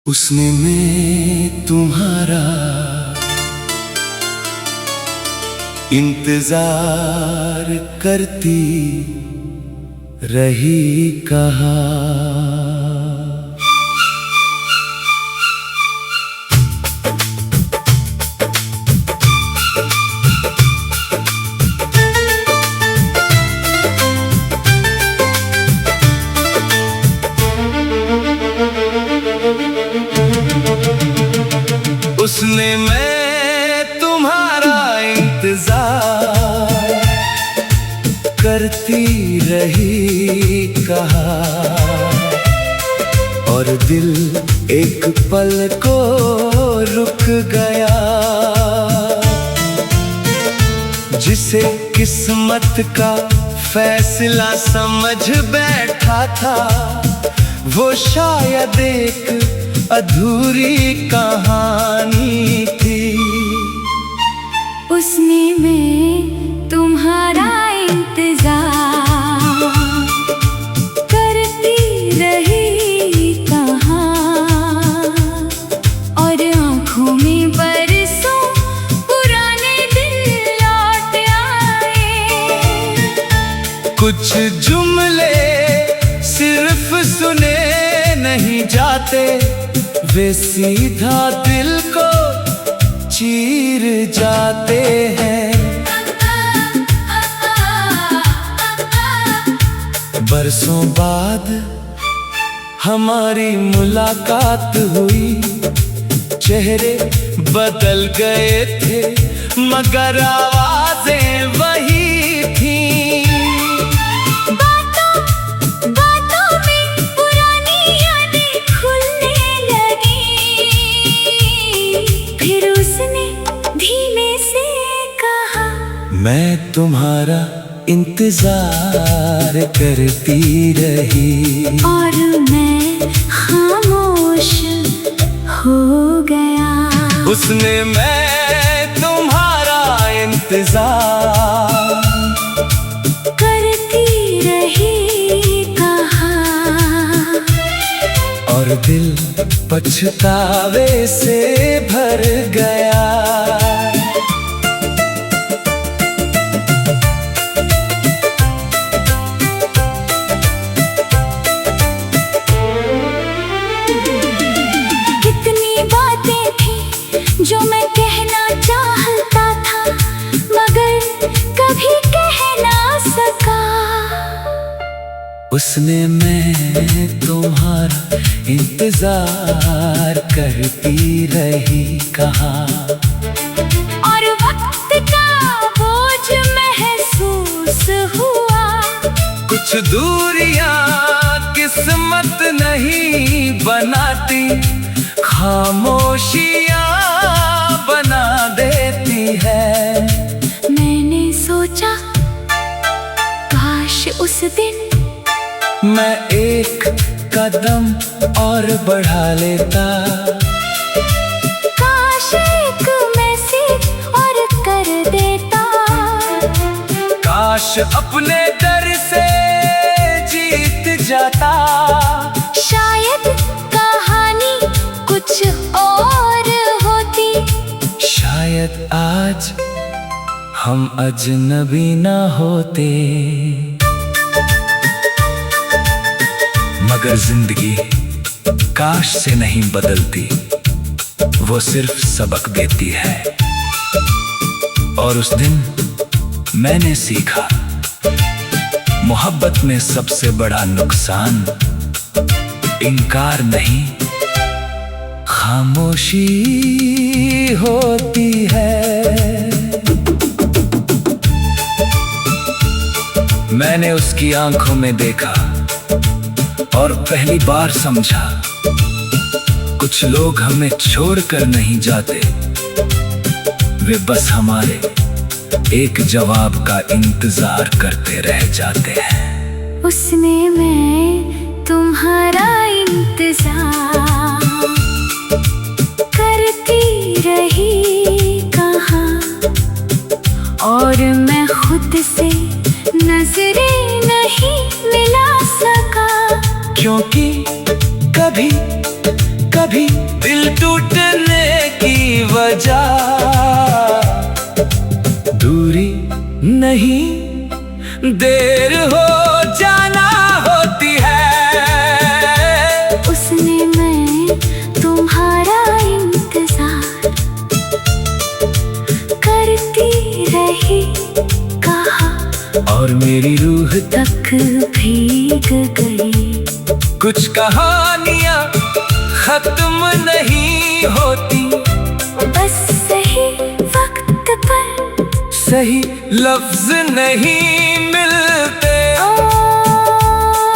उसने मैं तुम्हारा इंतजार करती रही कहा। उसने मैं तुम्हारा इंतजार करती रही कहा, और दिल एक पल को रुक गया। जिसे किस्मत का फैसला समझ बैठा था, वो शायद एक अधूरी कहानी थी। उसने मैं तुम्हारा इंतजार करती रही कहा, और आँखों में बरसों पुराने दिन लौट आए। कुछ जुमले सिर्फ सुने नहीं जाते, वे सीधा दिल को चीर जाते हैं। बरसों बाद हमारी मुलाकात हुई, चेहरे बदल गए थे मगर आवाजें वही थीं। मैं तुम्हारा इंतजार करती रही, और मैं खामोश हो गया। उसने मैं तुम्हारा इंतजार करती रही कहा, और दिल पछतावे से भर गया। जो मैं कहना चाहता था मगर कभी कह ना सका। उसने मैं तुम्हारा इंतजार करती रही कहा, और वक्त का बोझ महसूस हुआ। कुछ दूरियां किस्मत नहीं बनाती, खामोशियां बना देती है। मैंने सोचा काश उस दिन मैं एक कदम और बढ़ा लेता, काश एक मैसेज और कर देता, काश अपने डर से जीत जाता। शायद कहानी कुछ और होती, शायद आज हम अजनबी ना होते। मगर जिंदगी काश से नहीं बदलती, वो सिर्फ सबक देती है। और उस दिन मैंने सीखा, मोहब्बत में सबसे बड़ा नुकसान इनकार नहीं, खामोशी होती है। मैंने उसकी आंखों में देखा और पहली बार समझा, कुछ लोग हमें छोड़कर नहीं जाते, वे बस हमारे एक जवाब का इंतजार करते रह जाते हैं। उसने मैं तुम्हारा इंतजार करती रही कहा, और मैं खुद से नजरें नहीं मिला सका। क्योंकि कभी कभी दिल टूटने की वजह दूरी नहीं, देर हो जाना होती है। उसने मैं तुम्हारा इंतजार करती रही, कहा, और मेरी रूह तक भीग गई। कुछ कहानियां खत्म नहीं होती, बस सही वक्त पर सही लफ्ज नहीं मिलते।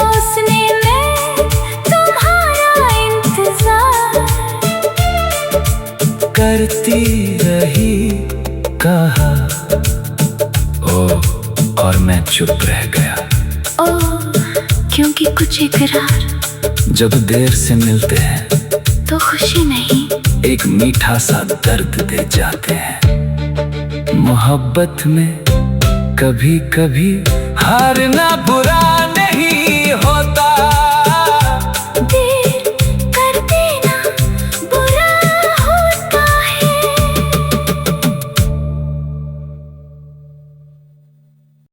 उसने मैं तुम्हारा इंतजार करती रही, कहा, ओ, और मैं चुप रह गया। ओ, क्योंकि कुछ इकरार जब देर से मिलते हैं तो खुशी नहीं, एक मीठा सा दर्द दे जाते हैं। मोहब्बत में कभी कभी हारना बुरा